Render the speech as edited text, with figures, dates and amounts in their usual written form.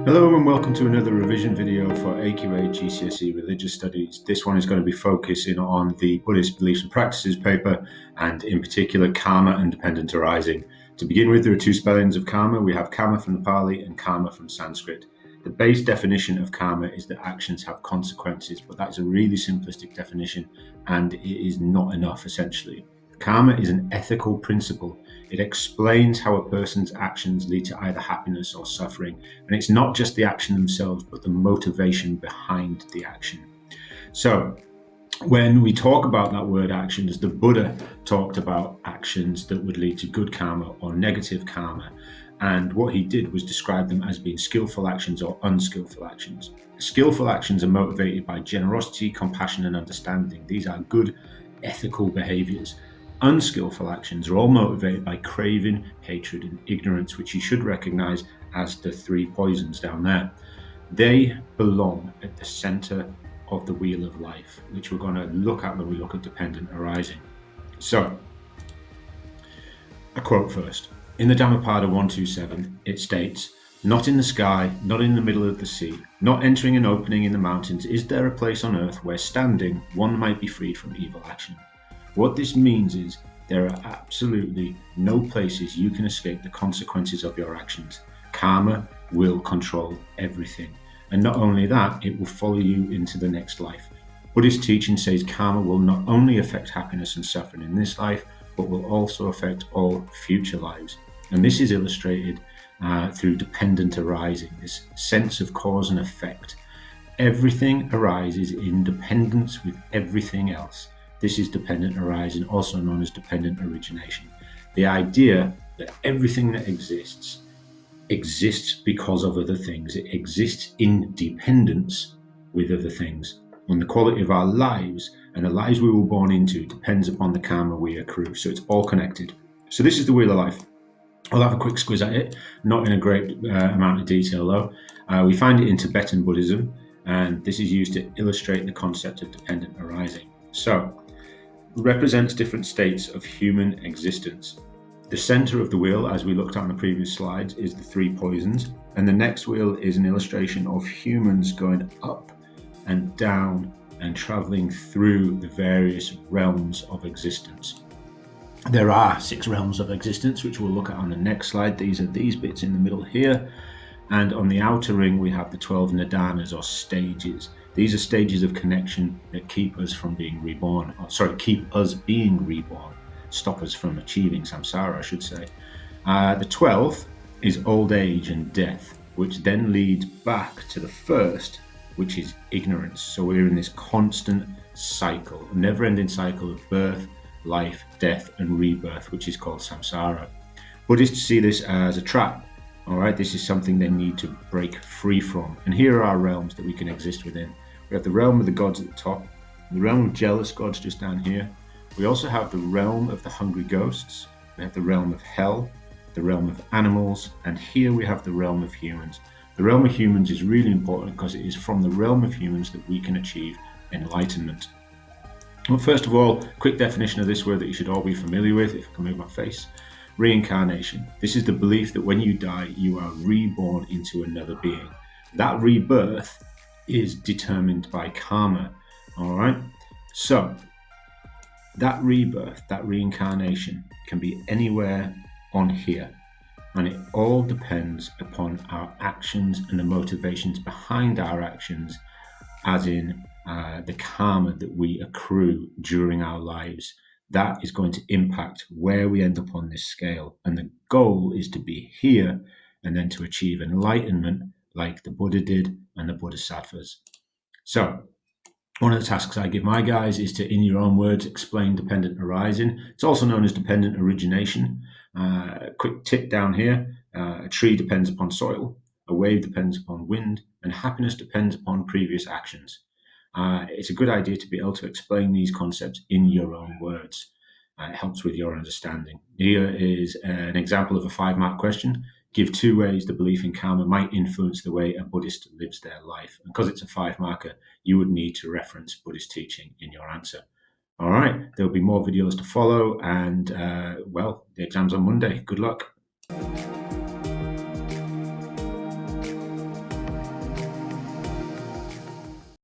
Hello and welcome to another revision video for AQA GCSE Religious Studies. This one is going to be focusing on the Buddhist Beliefs and Practices paper, and in particular karma and dependent arising. To begin with, there are two spellings of karma. We have karma from the Pali and karma from Sanskrit. The base definition of karma is that actions have consequences, but that is a really simplistic definition and it is not enough essentially. Karma is an ethical principle. It explains how a person's actions lead to either happiness or suffering. And it's not just the action themselves, but the motivation behind the action. So when we talk about that word actions, the Buddha talked about actions that would lead to good karma or negative karma. And what he did was describe them as being skillful actions or unskillful actions. Skillful actions are motivated by generosity, compassion, and understanding. These are good ethical behaviors. Unskillful actions are all motivated by craving, hatred, and ignorance, which you should recognize as the three poisons down there. They belong at the center of the wheel of life, which we're going to look at when we look at dependent arising. So, a quote first. In the Dhammapada 127, it states, "Not in the sky, not in the middle of the sea, not entering an opening in the mountains, is there a place on earth where standing one might be freed from evil action." What this means is there are absolutely no places you can escape the consequences of your actions. Karma will control everything. And not only that, it will follow you into the next life. Buddhist teaching says karma will not only affect happiness and suffering in this life, but will also affect all future lives. And this is illustrated through dependent arising, this sense of cause and effect. Everything arises in dependence with everything else. This is dependent arising, also known as dependent origination. The idea that everything that exists because of other things. It exists in dependence with other things. And the quality of our lives and the lives we were born into depends upon the karma we accrue. So it's all connected. So this is the wheel of life. I'll have a quick squiz at it, not in a great amount of detail though. We find it in Tibetan Buddhism, and this is used to illustrate the concept of dependent arising. So, represents different states of human existence. The center of the wheel, as we looked at on the previous slides, is the three poisons, and the next wheel is an illustration of humans going up and down and traveling through the various realms of existence. There are 6 realms of existence, which we'll look at on the next slide. These are these bits in the middle here. And on the outer ring, we have the 12 nidanas or stages. These are stages of connection that keep us from being reborn. Keep us being reborn. Stop us from achieving samsara, I should say. The 12th is old age and death, which then leads back to the first, which is ignorance. So we're in this constant cycle, never-ending cycle of birth, life, death, and rebirth, which is called samsara. Buddhists see this as a trap. All right, this is something they need to break free from. And here are our realms that we can exist within. We have the realm of the gods at the top, the realm of jealous gods just down here. We also have the realm of the hungry ghosts. We have the realm of hell, the realm of animals, and here we have the realm of humans. The realm of humans is really important because it is from the realm of humans that we can achieve enlightenment. Well, first of all, quick definition of this word that you should all be familiar with, if I can move my face. Reincarnation. This is the belief that when you die, you are reborn into another being. That rebirth is determined by karma. All right. So that rebirth, that reincarnation can be anywhere on here. And it all depends upon our actions and the motivations behind our actions, as in the karma that we accrue during our lives. That is going to impact where we end up on this scale. And the goal is to be here and then to achieve enlightenment like the Buddha did and the Bodhisattvas. So one of the tasks I give my guys is to, in your own words, explain dependent arising. It's also known as dependent origination. Quick tip down here, a tree depends upon soil, a wave depends upon wind, and happiness depends upon previous actions. It's a good idea to be able to explain these concepts in your own words. It helps with your understanding. Here is an example of a 5-mark question. Give 2 ways the belief in karma might influence the way a Buddhist lives their life. And because it's a 5-marker, you would need to reference Buddhist teaching in your answer. All right, there'll be more videos to follow, and the exam's on Monday. Good luck.